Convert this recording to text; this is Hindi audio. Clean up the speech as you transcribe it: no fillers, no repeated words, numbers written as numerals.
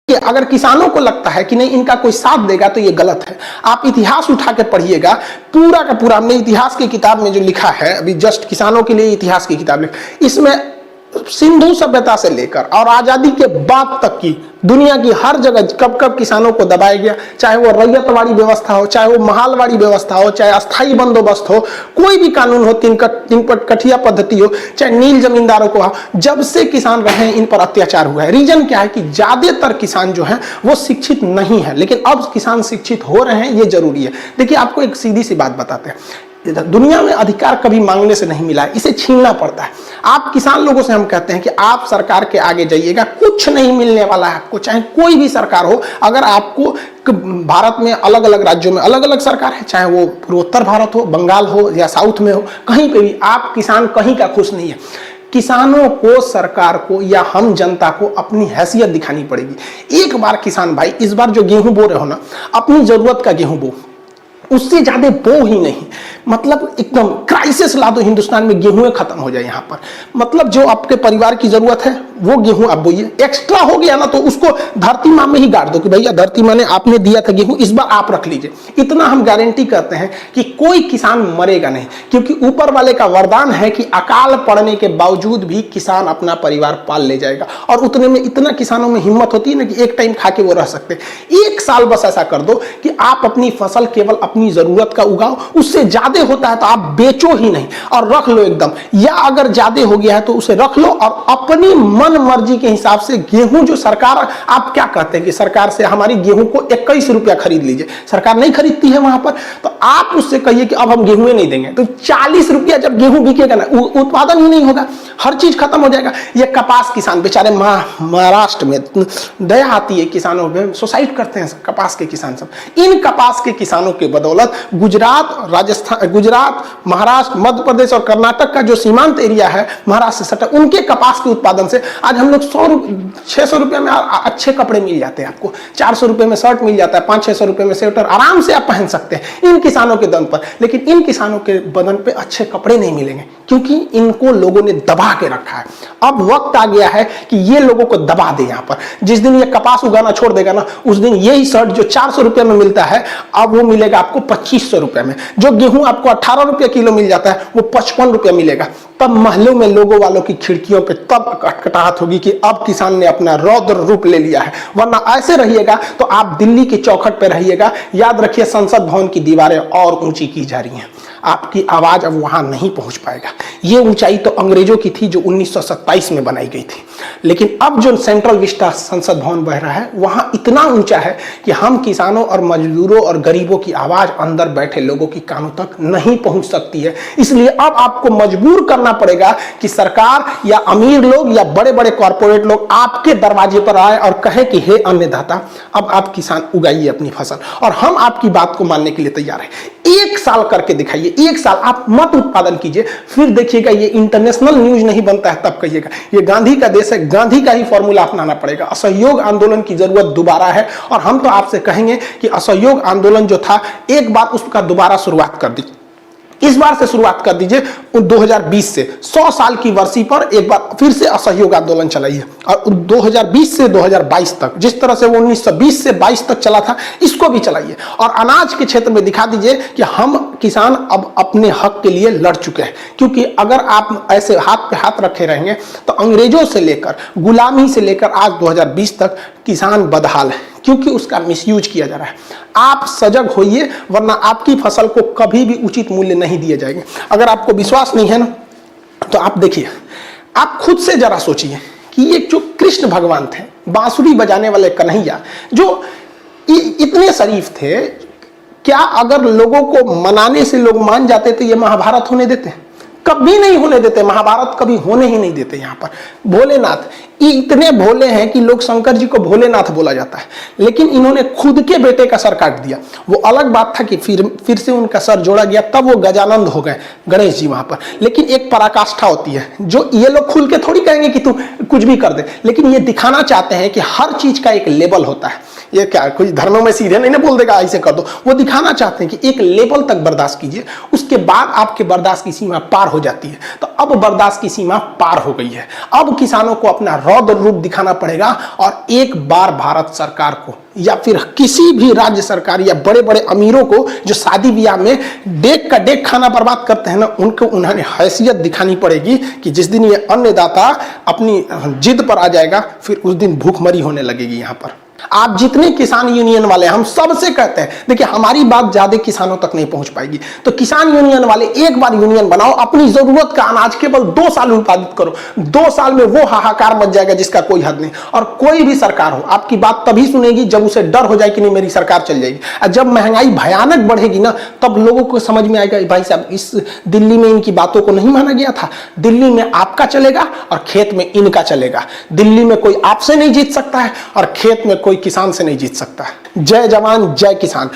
कि अगर किसानों को लगता है कि नहीं इनका कोई साथ देगा तो ये गलत है। आप इतिहास उठा के पढ़िएगा, पूरा का पूरा हमने इतिहास की किताब में जो लिखा है, अभी जस्ट किसानों के लिए इतिहास की किताब लिखी, इसमें सिंधु सभ्यता से लेकर और आजादी के बाद तक की दुनिया की हर जगह कब कब किसानों को दबाया गया, चाहे वो रैयतवाड़ी व्यवस्था हो, चाहे वो महालवाड़ी व्यवस्था हो, चाहे अस्थाई बंदोबस्त हो, कोई भी कानून हो, तीन कठिया पद्धति हो, चाहे नील जमींदारों को हो, जब से किसान रहे हैं इन पर अत्याचार हुआ है। रीजन क्या है कि ज्यादातर किसान जो है वो शिक्षित नहीं है, लेकिन अब किसान शिक्षित हो रहे हैं, ये जरूरी है। देखिए आपको एक सीधी सी बात बताते हैं, दुनिया में अधिकार कभी मांगने से नहीं मिला है, इसे छीनना पड़ता है। आप किसान लोगों से हम कहते हैं कि आप सरकार के आगे जाइएगा, कुछ नहीं मिलने वाला है आपको, चाहे कोई भी सरकार हो। अगर आपको भारत में अलग अलग राज्यों में अलग अलग सरकार है, चाहे वो पूर्वोत्तर भारत हो, बंगाल हो या साउथ में हो, कहीं पे भी आप किसान कहीं का खुश नहीं है। किसानों को, सरकार को या हम जनता को अपनी हैसियत दिखानी पड़ेगी। एक बार किसान भाई, इस बार जो गेहूं बो रहे हो ना, अपनी जरूरत का गेहूं बो, उससे ज्यादा बो ही नहीं। मतलब एकदम क्राइसिस ला दो हिंदुस्तान में, गेहूं खत्म हो जाए यहाँ पर। मतलब जो आपके परिवार की जरूरत है वो गेहूं आप बोइए, एक्स्ट्रा हो गया ना तो उसको धरती माँ में ही गाड़ दो कि भैया धरती माँ ने आपने दिया था गेहूं, इस बार आप रख लीजिए। इतना हम गारंटी करते हैं कि कोई किसान मरेगा नहीं, क्योंकि ऊपर वाले का वरदान है कि अकाल पड़ने के बावजूद भी किसान अपना परिवार पाल ले जाएगा। और उतने में इतना किसानों में हिम्मत होती है ना कि एक टाइम खा के वो रह सकते। एक साल बस ऐसा कर दो कि आप अपनी फसल केवल अपनी जरूरत का उगाओ, उससे ज्यादा होता है तो आप बेचो ही नहीं और रख लो एकदम, या अगर ज्यादा हो गया है तो उसे रख लो और अपनी मन मर्जी के हिसाब से गेहूं जो सरकार, आप क्या कहते हैं कि सरकार से हमारी गेहूं को 21 रुपया खरीद लीजिए, सरकार नहीं खरीदती है वहां पर, तो आप उससे कहिए कि अब हम गेहूं नहीं देंगे, तो 40 रुपया जब गेहूं बिकेगा ना, उत्पादन ही नहीं होगा, हर चीज खत्म हो जाएगा। ये कपास किसान बेचारे महाराष्ट्र में दया आती है, किसानों में सुसाइड करते हैं कपास के किसान सब। इन कपास के किसानों के बदौलत गुजरात, राजस्थान, गुजरात, महाराष्ट्र, मध्य प्रदेश और कर्नाटक का जो सीमांत एरिया है महाराष्ट्र से सटा, उनके कपास के उत्पादन से आज हम लोग 600 रुपए में अच्छे कपड़े मिल जाते हैं आपको, 400 रुपए में शर्ट मिल जाता है, 500-600 रुपए में स्वेटर आराम से आप पहन सकते हैं इन किसानों के दम पर। लेकिन इन किसानों के बदन पे अच्छे कपड़े नहीं मिलेंगे, क्योंकि इनको लोगों ने दबा के रखा है। अब वक्त आ गया है कि ये लोगों को दबा दे। यहाँ पर जिस दिन ये कपास उगाना छोड़ देगा ना, उस दिन यही शर्ट जो 400 रुपए में मिलता है, अब वो मिलेगा आपको 2500 रुपए में। जो गेहूं आपको 18 रुपए किलो मिल जाता है, वो 55 रुपया मिलेगा। तब महलों में लोगों वालों की खिड़कियों पे तब कटकटाहट होगी कि अब किसान ने अपना रौद्र रूप ले लिया है। वरना ऐसे रहिएगा तो आप दिल्ली की चौखट पे रहिएगा, याद रखिए संसद भवन की दीवारें और ऊंची की जा रही हैं, आपकी आवाज अब वहां नहीं पहुंच पाएगा। ये ऊंचाई तो अंग्रेजों की थी जो 1927 में बनाई गई थी, लेकिन अब जो सेंट्रल विस्टा संसद भवन बह रहा है वहां इतना ऊंचा है कि हम किसानों और मजदूरों और गरीबों की आवाज अंदर बैठे लोगों की कानों तक नहीं पहुंच सकती है। इसलिए अब आपको मजबूर करना पड़ेगा कि सरकार या अमीर लोग या बड़े बड़े कॉर्पोरेट लोग आपके दरवाजे पर आए और कहे कि हे अन्नदाता, अब आप किसान उगाइए अपनी फसल और हम आपकी बात को मानने के लिए तैयार हैं। 1 साल करके दिखाइए, 1 साल आप मत उत्पादन कीजिए, फिर देखिएगा ये इंटरनेशनल न्यूज नहीं बनता है, तब कहिएगा ये गांधी का देश है, गांधी का ही फॉर्मूला अपनाना पड़ेगा। असहयोग आंदोलन की जरूरत दोबारा है और हम तो आपसे कहेंगे कि असहयोग आंदोलन जो था एक बार उसका दोबारा शुरुआत कर दीजिए, इस बार से शुरुआत कर दीजिए 2020 से 100 साल की वर्षी पर एक बार फिर से असहयोग आंदोलन चलाइए और 2020 से 2022 तक जिस तरह से वो 1920 से 22 तक चला था इसको भी चलाइए और अनाज के क्षेत्र में दिखा दीजिए कि हम किसान अब अपने हक के लिए लड़ चुके हैं। क्योंकि अगर आप ऐसे हाथ पे हाथ रखे रहेंगे तो अंग्रेजों से लेकर गुलामी से लेकर आज 2020 तक किसान बदहाल है, क्योंकि उसका मिसयूज किया जा रहा है। आप सजग होइए, वरना आपकी फसल को कभी भी उचित मूल्य नहीं दिए जाएंगे। अगर आपको विश्वास नहीं है ना तो आप देखिए, आप खुद से जरा सोचिए कि ये जो कृष्ण भगवान थे, बांसुरी बजाने वाले कन्हैया जो इतने शरीफ थे, क्या अगर लोगों को मनाने से लोग मान जाते तो ये महाभारत होने देते? कभी नहीं होने देते, महाभारत कभी होने ही नहीं देते। यहाँ पर भोलेनाथ इतने भोले हैं कि लोग शंकर जी को भोलेनाथ बोला जाता है, लेकिन इन्होंने खुद के बेटे का सर काट दिया। वो अलग बात था कि फिर से उनका सर जोड़ा गया, तब वो गजानंद हो गए गणेश जी वहां पर। लेकिन एक पराकाष्ठा होती है जो ये लोग खुल के थोड़ी कहेंगे कि तू कुछ भी कर दे, लेकिन ये दिखाना चाहते हैं कि हर चीज का एक लेवल होता है। ये क्या कोई धर्मों में सीधे नहीं ना बोल देगा ऐसे कर दो। वो दिखाना चाहते हैं कि एक लेवल तक बर्दाश्त कीजिए, उसके बाद आपके बर्दाश्त की सीमा पार हो जाती है। तो अब बर्दाश्त की सीमा पार हो गई है। अब किसानों को अपना रौद्र रूप दिखाना पड़ेगा और एक बार भारत सरकार को या फिर किसी भी राज्य सरकार या बड़े बड़े अमीरों को जो शादी ब्याह में डेक का डेक खाना बर्बाद करते हैं ना, उनको उन्होंने हैसियत दिखानी पड़ेगी कि जिस दिन ये अन्नदाता अपनी जिद पर आ जाएगा, फिर उस दिन भूखमरी होने लगेगी। यहाँ पर आप जितने किसान यूनियन वाले, हम सबसे कहते हैं, देखिए हमारी बात ज्यादा किसानों तक नहीं पहुंच पाएगी, तो किसान यूनियन वाले एक बार यूनियन बनाओ, अपनी जरूरत का अनाज केवल 2 साल उत्पादित करो। 2 साल में वो हाहाकार मच जाएगा जिसका कोई हद नहीं। और कोई भी सरकार हो आपकी बात तभी सुनेगी जब उसे डर हो जाए कि नहीं मेरी सरकार चल जाएगी। और जब महंगाई भयानक बढ़ेगी ना, तब लोगों को समझ में आएगा भाई साहब इस दिल्ली में इनकी बातों को नहीं माना गया था। दिल्ली में आपका चलेगा और खेत में इनका चलेगा। दिल्ली में कोई आपसे नहीं जीत सकता है और खेत में कोई किसान से नहीं जीत सकता है। जय जवान जय किसान।